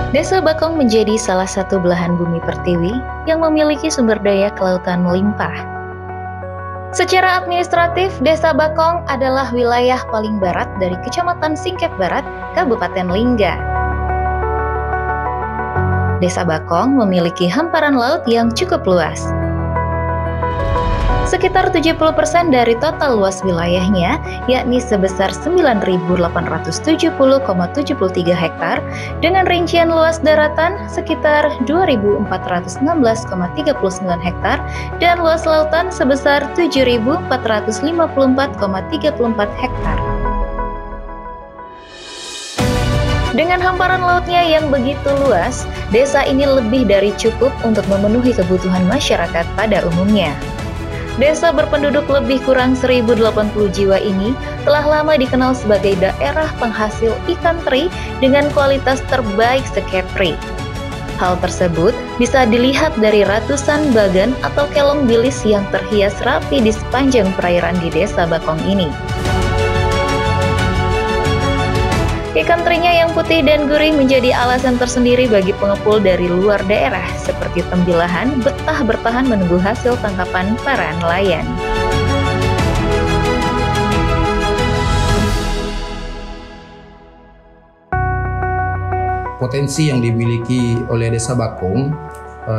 Desa Bakong menjadi salah satu belahan bumi pertiwi yang memiliki sumber daya kelautan melimpah. Secara administratif, Desa Bakong adalah wilayah paling barat dari Kecamatan Singkep Barat, Kabupaten Lingga. Desa Bakong memiliki hamparan laut yang cukup luas. Sekitar 70% dari total luas wilayahnya, yakni sebesar 9.870,73 hektar, dengan rincian luas daratan sekitar 2.416,39 hektar, dan luas lautan sebesar 7.454,34 hektar. Dengan hamparan lautnya yang begitu luas, desa ini lebih dari cukup untuk memenuhi kebutuhan masyarakat pada umumnya. Desa berpenduduk lebih kurang 1.080 jiwa ini telah lama dikenal sebagai daerah penghasil ikan teri dengan kualitas terbaik se-Kepri. Hal tersebut bisa dilihat dari ratusan bagan atau kelong bilis yang terhias rapi di sepanjang perairan di Desa Bakong ini. Ikan terinya yang putih dan gurih menjadi alasan tersendiri bagi pengepul dari luar daerah, seperti Tembilahan betah bertahan menunggu hasil tangkapan para nelayan. Potensi yang dimiliki oleh Desa Bakong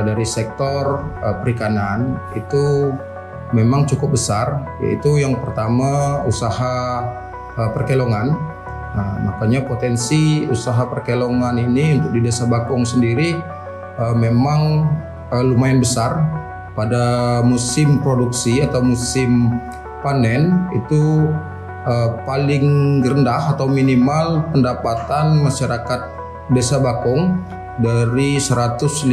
dari sektor perikanan itu memang cukup besar, yaitu yang pertama usaha perkelongan. Nah, makanya potensi usaha perkelongan ini untuk di Desa Bakong sendiri memang lumayan besar. Pada musim produksi atau musim panen itu paling rendah atau minimal pendapatan masyarakat Desa Bakong dari 154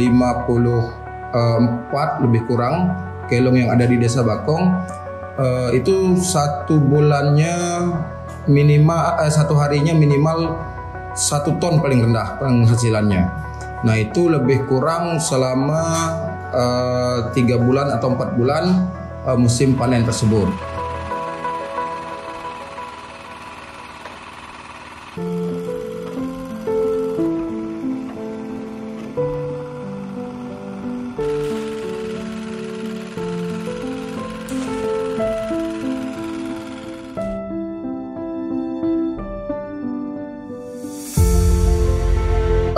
lebih kurang kelong yang ada di Desa Bakong itu satu bulannya minimal satu harinya minimal 1 ton paling rendah penghasilannya. Nah, itu lebih kurang selama 3 bulan atau 4 bulan musim panen tersebut.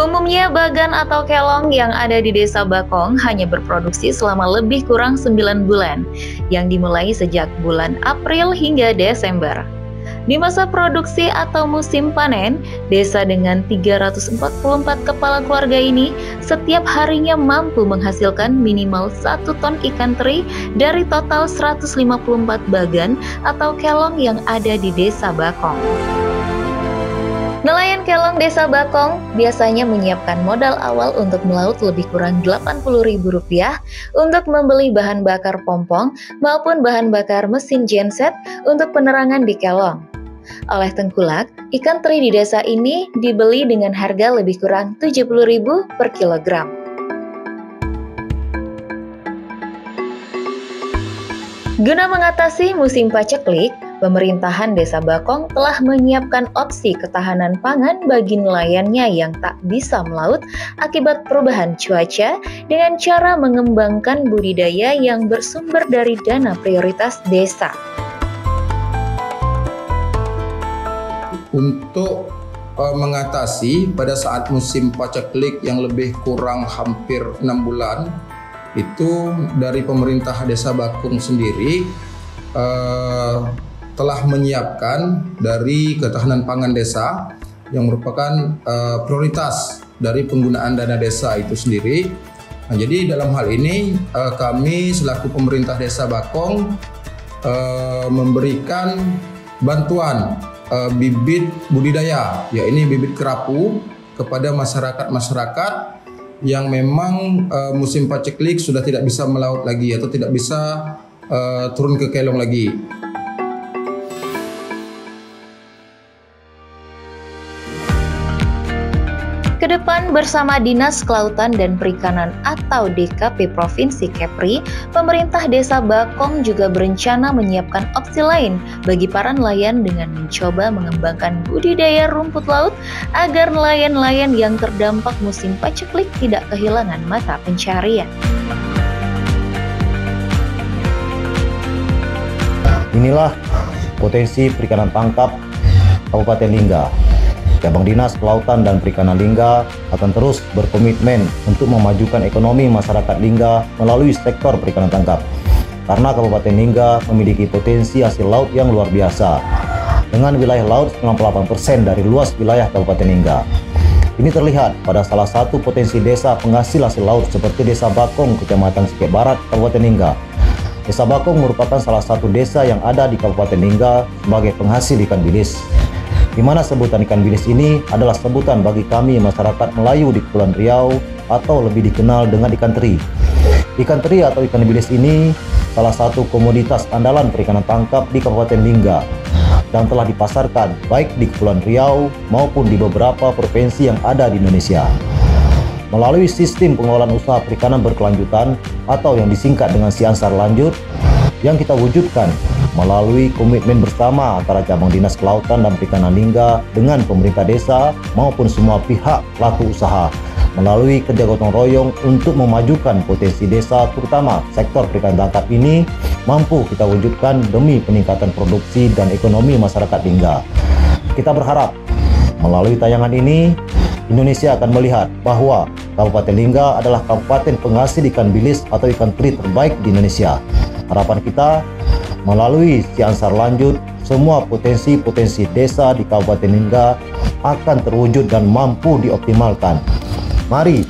Umumnya bagan atau kelong yang ada di Desa Bakong hanya berproduksi selama lebih kurang 9 bulan, yang dimulai sejak bulan April hingga Desember. Di masa produksi atau musim panen, desa dengan 344 kepala keluarga ini setiap harinya mampu menghasilkan minimal 1 ton ikan teri dari total 154 bagan atau kelong yang ada di Desa Bakong. Nelayan kelong Desa Bakong biasanya menyiapkan modal awal untuk melaut lebih kurang Rp80.000 untuk membeli bahan bakar pompong maupun bahan bakar mesin genset untuk penerangan di kelong. Oleh tengkulak, ikan teri di desa ini dibeli dengan harga lebih kurang Rp70.000 per kilogram. Guna mengatasi musim paceklik, pemerintahan Desa Bakong telah menyiapkan opsi ketahanan pangan bagi nelayannya yang tak bisa melaut akibat perubahan cuaca dengan cara mengembangkan budidaya yang bersumber dari dana prioritas desa. Untuk mengatasi pada saat musim paceklik yang lebih kurang hampir 6 bulan, itu dari pemerintah Desa Bakong sendiri telah menyiapkan dari ketahanan pangan desa yang merupakan prioritas dari penggunaan dana desa itu sendiri. Nah, jadi dalam hal ini kami selaku pemerintah Desa Bakong memberikan bantuan bibit budidaya, yakni bibit kerapu kepada masyarakat-masyarakat yang memang musim paceklik sudah tidak bisa melaut lagi atau tidak bisa turun ke kelong lagi. Kedepan bersama Dinas Kelautan dan Perikanan atau DKP Provinsi Kepri, pemerintah Desa Bakong juga berencana menyiapkan opsi lain bagi para nelayan dengan mencoba mengembangkan budidaya rumput laut agar nelayan-nelayan yang terdampak musim paceklik tidak kehilangan mata pencarian. Inilah potensi perikanan tangkap Kabupaten Lingga. Cabang Dinas Kelautan dan Perikanan Lingga akan terus berkomitmen untuk memajukan ekonomi masyarakat Lingga melalui sektor perikanan tangkap. Karena Kabupaten Lingga memiliki potensi hasil laut yang luar biasa, dengan wilayah laut 98% dari luas wilayah Kabupaten Lingga. Ini terlihat pada salah satu potensi desa penghasil hasil laut seperti Desa Bakong, Kecamatan Sikep Barat, Kabupaten Lingga. Desa Bakong merupakan salah satu desa yang ada di Kabupaten Lingga sebagai penghasil ikan bilis, di mana sebutan ikan bilis ini adalah sebutan bagi kami masyarakat Melayu di Kepulauan Riau atau lebih dikenal dengan ikan teri. Ikan teri atau ikan bilis ini salah satu komoditas andalan perikanan tangkap di Kabupaten Lingga dan telah dipasarkan baik di Kepulauan Riau maupun di beberapa provinsi yang ada di Indonesia. Melalui sistem pengelolaan usaha perikanan berkelanjutan atau yang disingkat dengan Siansar Lanjut yang kita wujudkan melalui komitmen bersama antara cabang Dinas Kelautan dan Perikanan Lingga dengan pemerintah desa maupun semua pihak pelaku usaha melalui kerja gotong royong untuk memajukan potensi desa, terutama sektor perikanan tangkap ini mampu kita wujudkan demi peningkatan produksi dan ekonomi masyarakat Lingga. Kita berharap melalui tayangan ini Indonesia akan melihat bahwa Kabupaten Lingga adalah kabupaten penghasil ikan bilis atau ikan teri terbaik di Indonesia. Harapan kita melalui Siansar Lanjut, semua potensi-potensi desa di Kabupaten Lingga akan terwujud dan mampu dioptimalkan. Mari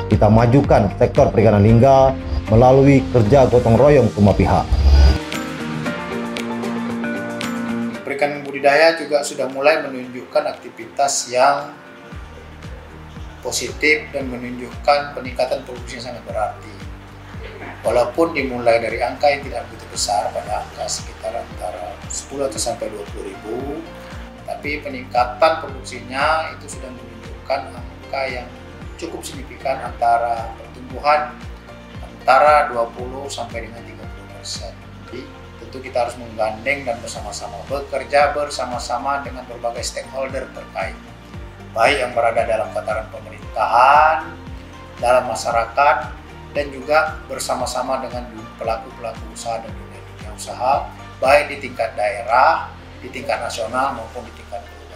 kita majukan sektor perikanan Lingga melalui kerja gotong royong semua pihak. Perikanan budidaya juga sudah mulai menunjukkan aktivitas yang positif dan menunjukkan peningkatan produksi yang sangat berarti. Walaupun dimulai dari angka yang tidak begitu besar, pada angka sekitar antara 10 atau sampai 20 ribu, tapi peningkatan produksinya itu sudah menunjukkan angka yang cukup signifikan antara pertumbuhan antara 20 sampai dengan 30%. Jadi tentu kita harus menggandeng dan bersama-sama bekerja bersama-sama dengan berbagai stakeholder terkait, baik yang berada dalam tataran pemerintahan, dalam masyarakat, dan juga bersama-sama dengan pelaku-pelaku usaha dan dunia usaha, baik di tingkat daerah, di tingkat nasional maupun di tingkat global.